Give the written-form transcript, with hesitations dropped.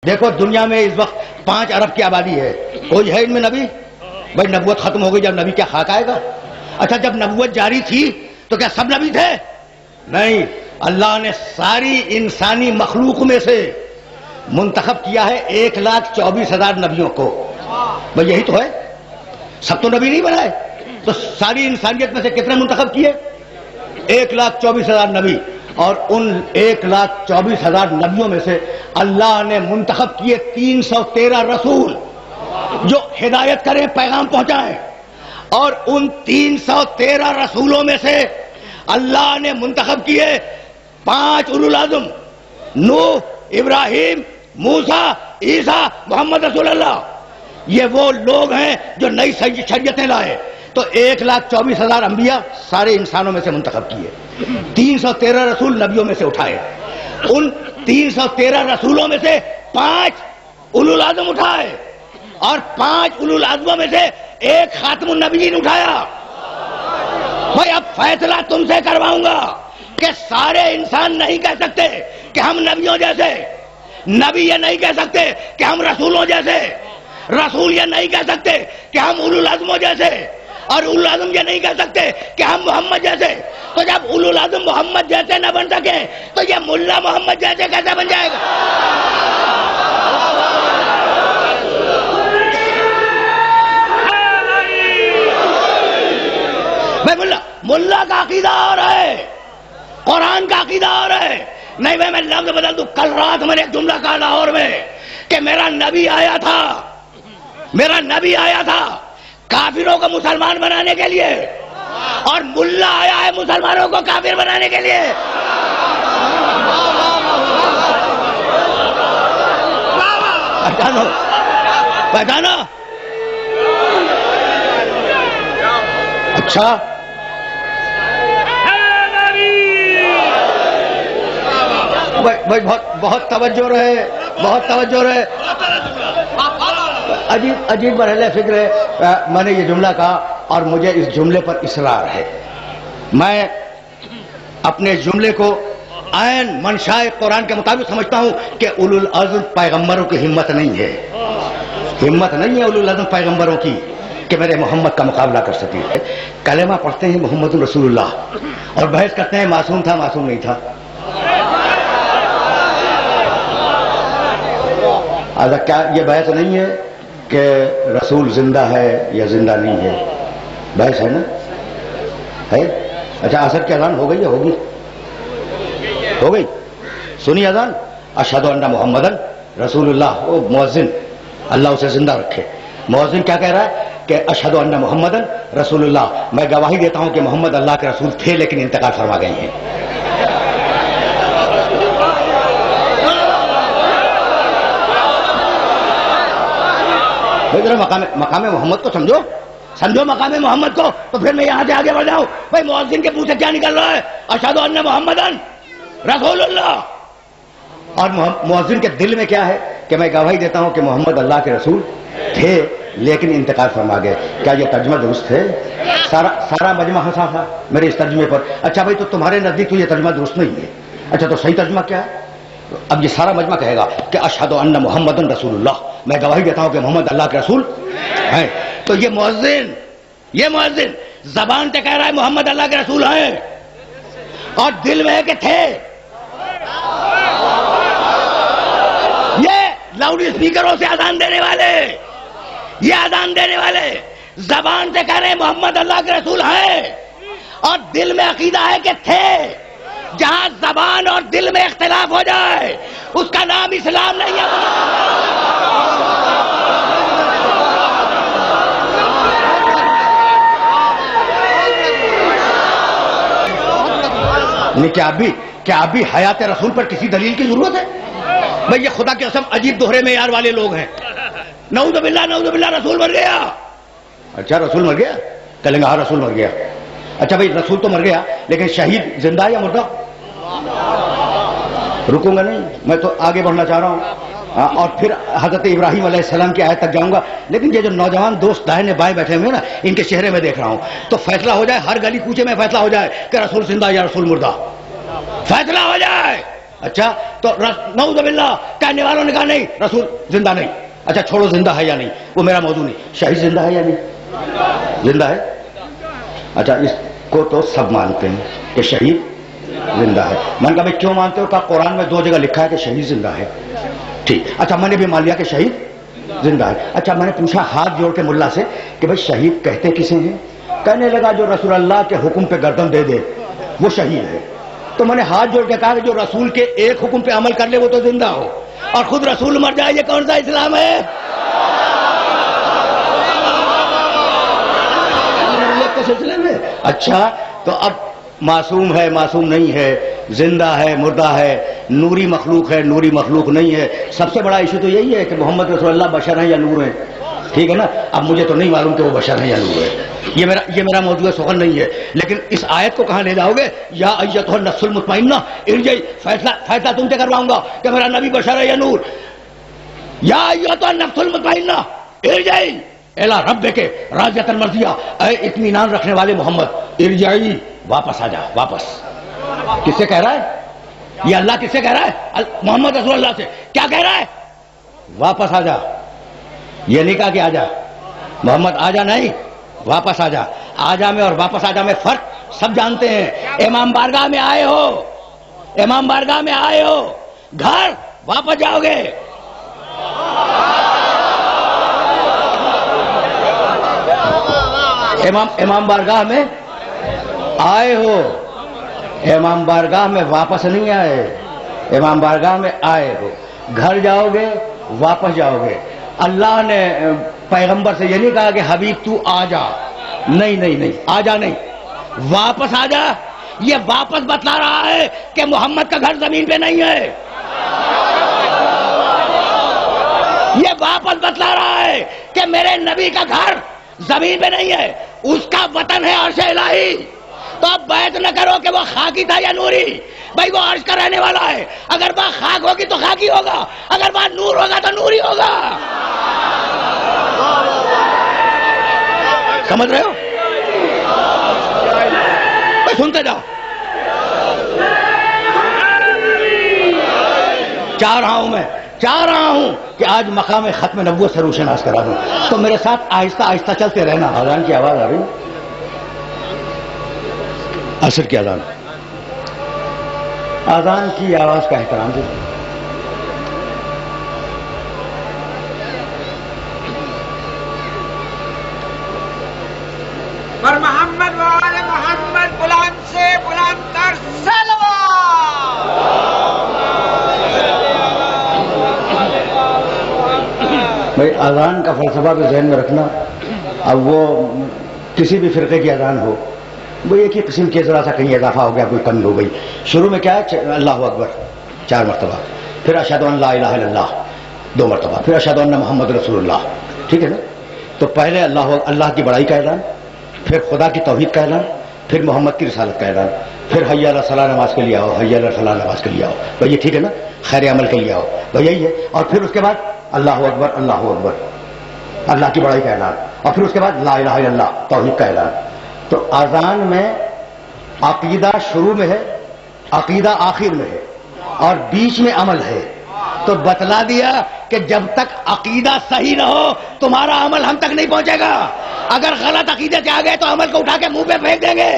دیکھو دنیا میں اس وقت 5 ارب کی آبادی ہے، کوئی ہے ان میں نبی؟ بھائی نبوت ختم ہو گئی، جب نبی کیا خاک آئے گا؟ اچھا جب نبوت جاری تھی تو کیا سب نبی تھے؟ نہیں، اللہ نے ساری انسانی مخلوق میں سے منتخب کیا ہے 1,24,000 نبیوں کو۔ بھائی یہی تو ہے، سب تو نبی نہیں بنائے، تو ساری انسانیت میں سے کتنے منتخب کیے؟ 1,24,000 نبی، اور ان 1,24,000 نبیوں میں سے اللہ نے منتخب کیے 313 رسول جو ہدایت کریں، پیغام پہنچائیں، اور ان 313 رسولوں میں سے اللہ نے منتخب کیے 5 اولو العزم، نوح، ابراہیم، موسیٰ، عیسیٰ، محمد رسول اللہ۔ یہ وہ لوگ ہیں جو نئی شریعتیں لائے۔ تو 1,24,000 انبیاء سارے انسانوں میں سے منتخب کیے، 313 رسول نبیوں میں سے اٹھائے، ان 313 رسولوں میں سے 5 اولو العزم اٹھائے، اور 5 اولو العزموں میں سے ایک خاتم النبیین اٹھایا۔ بھائی اب فیصلہ تم سے کرواؤں گا کہ سارے انسان نہیں کہہ سکتے کہ ہم نبیوں جیسے، نبی یہ نہیں کہہ سکتے کہ ہم رسولوں جیسے، رسول یہ نہیں کہہ سکتے کہ ہم اولو العزموں جیسے، اور اولو العزم یہ نہیں کہہ سکتے کہ ہم محمد جیسے۔ تو جب اولو العزم محمد جیسے نہ بن سکے تو یہ ملا محمد جیسے کیسے بن جائے گا؟ ملا کا عقیدہ اور ہے، قرآن کا عقیدہ اور ہے۔ نہیں بھائی میں لفظ بدل دوں، کل رات میں نے ایک جملہ کہا لاہور میں کہ میرا نبی آیا تھا، میرا نبی آیا تھا کافروں کو مسلمان بنانے کے لیے، اور ملا آیا ہے مسلمانوں کو کافر بنانے کے لیے۔ پہچانو پہچانو۔ اچھا بھائی بہت توجہ رہے، بہت توجہ رہے۔ عجیب مرحلہ فکر ہے۔ میں نے یہ جملہ کہا اور مجھے اس جملے پر اصرار ہے۔ میں اپنے جملے کو عین منشائے قرآن کے مطابق سمجھتا ہوں کہ اولو العزم پیغمبروں کی ہمت نہیں ہے، ہمت نہیں ہے اولو العزم پیغمبروں کی کہ میرے محمد کا مقابلہ کر سکے۔ کلمہ پڑھتے ہیں محمد رسول اللہ اور بحث کرتے ہیں معصوم تھا معصوم نہیں تھا۔ آج کیا یہ بحث نہیں ہے کہ رسول زندہ ہے یا زندہ نہیں ہے؟ بحث ہے نا، ہے؟ اچھا عصر کی اذان ہو گئی یا ہوگی؟ ہو گئی؟ سنی اذان، اشہد ان محمدن رسول اللہ۔ وہ مؤذن اللہ اسے زندہ رکھے، مؤذن کیا کہہ رہا ہے کہ اشہد ان محمدن رسول اللہ، میں گواہی دیتا ہوں کہ محمد اللہ کے رسول تھے لیکن انتقال فرما گئے ہیں۔ ذرا مقام محمد کو سمجھو، سمجھو مقام محمد کو، تو پھر میں یہاں سے آگے بڑھ جاؤں۔ بھائی مؤذن کے منہ سے کیا نکل رہا ہے؟ اشہد ان محمدن رسول اللہ، اور مؤذن کے دل میں کیا ہے کہ میں گواہی دیتا ہوں کہ محمد اللہ کے رسول تھے لیکن انتقال فرما گئے۔ کیا یہ ترجمہ درست ہے؟ سارا مجمع ہنسا تھا میرے اس ترجمے پر۔ اچھا بھائی تو تمہارے نزدیک تو یہ ترجمہ درست نہیں ہے، اچھا تو صحیح ترجمہ کیا ہے؟ اب یہ سارا مجمع کہے گا کہ اشہد ان محمد رسول اللہ، میں گواہی دیتا ہوں کہ محمد اللہ کے رسول ہیں۔ تو یہ مؤذن زبان سے کہہ رہا ہے محمد اللہ کے رسول ہیں، اور دل میں ہے کہ تھے۔ یہ لاؤڈ اسپیکروں سے اذان دینے والے، یہ اذان دینے والے زبان سے کہہ رہے ہیں محمد اللہ کے رسول ہیں، اور دل میں عقیدہ ہے کہ تھے۔ جہاں زبان اور دل میں اختلاف ہو جائے اس کا نام اسلام نہیں ہے۔ کیا اب بھی حیات رسول پر کسی دلیل کی ضرورت ہے؟ بھئی یہ خدا کی قسم عجیب دوہرے معیار والے لوگ ہیں۔ نعوذ باللہ رسول مر گیا۔ اچھا رسول مر گیا، کہیں گے ہاں رسول مر گیا۔ اچھا بھائی رسول تو مر گیا لیکن شہید زندہ ہے یا مردہ؟ رکوں گا نہیں، میں تو آگے بڑھنا چاہ رہا ہوں، اور پھر حضرت ابراہیم علیہ السلام کی آیت تک جاؤں گا۔ لیکن یہ جو نوجوان دوست دائیں بائیں بیٹھے ہوئے نا، ان کے چہرے میں دیکھ رہا ہوں، تو فیصلہ ہو جائے، ہر گلی کوچے میں فیصلہ ہو جائے کہ رسول زندہ یا رسول مردہ، فیصلہ ہو جائے۔ اچھا تو نعوذ باللہ کہنے والوں نے کہا نہیں رسول زندہ نہیں. اچھا چھوڑو زندہ ہے یا نہیں وہ میرا موضوع نہیں. شہید زندہ ہے یا نہیں؟ زندہ ہے. اچھا اس کو تو سب مانتے ہیں کہ شہید زندہ ہے. میں نے کہا بھائی کیوں مانتے ہو؟ کہا قرآن میں 2 جگہ لکھا ہے کہ شہید زندہ ہے. ٹھیک. اچھا میں نے بھی مان لیا کہ شہید زندہ ہے. اچھا میں نے پوچھا ہاتھ جوڑ کے ملا سے کہ بھائی شہید کہتے کسے ہیں؟ کہنے لگا جو رسول اللہ کے حکم پہ گردن دے دے وہ شہید ہے. تو میں نے ہاتھ جوڑ کے کہا کہ جو رسول کے ایک حکم پہ عمل کر لے وہ تو زندہ ہو اور خود رسول مر جائے یہ کون سا اسلام ہے؟ کے سلسلے میں. اچھا تو اب معصوم ہے معصوم نہیں ہے، زندہ ہے مردہ ہے، نوری مخلوق ہے نوری مخلوق نہیں ہے. سب سے بڑا ایشو تو یہی ہے کہ محمد رسول اللہ بشر ہیں یا نور ہیں. ٹھیک ہے نا. اب مجھے تو نہیں معلوم کہ وہ بشر ہیں یا نور ہے. یہ میرا موضوع سخن نہیں ہے. لیکن اس آیت کو کہاں لے جاؤ گے؟ یا ایتھا النفس المطمئنہ ارجعی. فیصلہ تم سے کرواؤں گا کہ میرا نبی بشر ہے یا نور. یا ایتھا النفس المطمئنہ ارجعی الی ربک راضیۃ مرضیہ. اے اطمینان رکھنے والے محمد ارجعی واپس آ جا. واپس کس سے کہہ رہا ہے؟ یہ اللہ کس سے کہہ رہا ہے؟ محمد رسول اللہ سے. کیا کہہ رہا ہے؟ واپس آ جا. یہ نہیں کہا کہ آ جا محمد آ جا، نہیں واپس آ جا. آ جا میں اور واپس آ جا میں فرق سب جانتے ہیں. امام بارگاہ میں آئے ہو، امام بارگاہ میں آئے ہو، گھر واپس جاؤ گے. امام بارگاہ میں آئے ہو، امام بارگاہ میں واپس نہیں آئے. امام بارگاہ میں آئے ہو، گھر جاؤ گے واپس جاؤ گے. اللہ نے پیغمبر سے یہ نہیں کہا کہ حبیب تو آ جا. نہیں آ جا نہیں، واپس آ جا. یہ واپس بتلا رہا ہے کہ محمد کا گھر زمین پہ نہیں ہے. یہ واپس بتلا رہا ہے کہ میرے نبی کا گھر زمین پہ نہیں ہے، اس کا وطن ہے عرش الہی. تو اب بیعت نہ کرو کہ وہ خاکی تھا یا نوری. بھائی وہ عرش کا رہنے والا ہے. اگر بات خاک ہوگی تو خاکی ہوگا، اگر بات نور ہوگا تو نوری ہوگا. سمجھ رہے ہو؟ بھائی سنتے جاؤ. چاہ رہا ہوں کہ آج مقام ختم نبوت سے روشناس کرا دوں. تو میرے ساتھ آہستہ آہستہ چلتے رہنا. اذان کی آواز آ رہی، عصر کی اذان، اذان کی آواز کا احترام دے. پر محمد وآل محمد بلند سے بلند تر صلوات. بھائی اذان کا فلسفہ بھی ذہن میں رکھنا. اب وہ کسی بھی فرقے کی اذان ہو، وہ ایک ہی قسم کی ذرا سا کہیں اضافہ ہو گیا، کوئی کمی ہو گئی. شروع میں کیا ہے؟ اللہ اکبر 4 مرتبہ، پھر اشہد ان لا الہ الا اللہ 2 مرتبہ، پھر اشہد ان محمد رسول اللہ. ٹھیک ہے نا. تو پہلے اللہ کی بڑائی کا اعلان، پھر خدا کی توحید کا اعلان، پھر محمد کی رسالت کا اعلان، پھر حی علی الصلاۃ نماز کے لیے آؤ، حی علی الفلاح نماز کے لیے آؤ. بھائی یہ ٹھیک ہے نا، خیر عمل کے لیے آؤ. بھائی یہی ہے. اور پھر اس کے بعد اللہ اکبر اللہ کی بڑائی کا اعلان، اور پھر اس کے بعد لا الہ الا اللہ توحید کا اعلان. تو اذان میں عقیدہ شروع میں ہے، عقیدہ آخر میں ہے، اور بیچ میں عمل ہے. تو بتلا دیا کہ جب تک عقیدہ صحیح نہ ہو تمہارا عمل ہم تک نہیں پہنچے گا. اگر غلط عقیدے سے آ گئے تو عمل کو اٹھا کے منہ پہ پھینک دیں گے.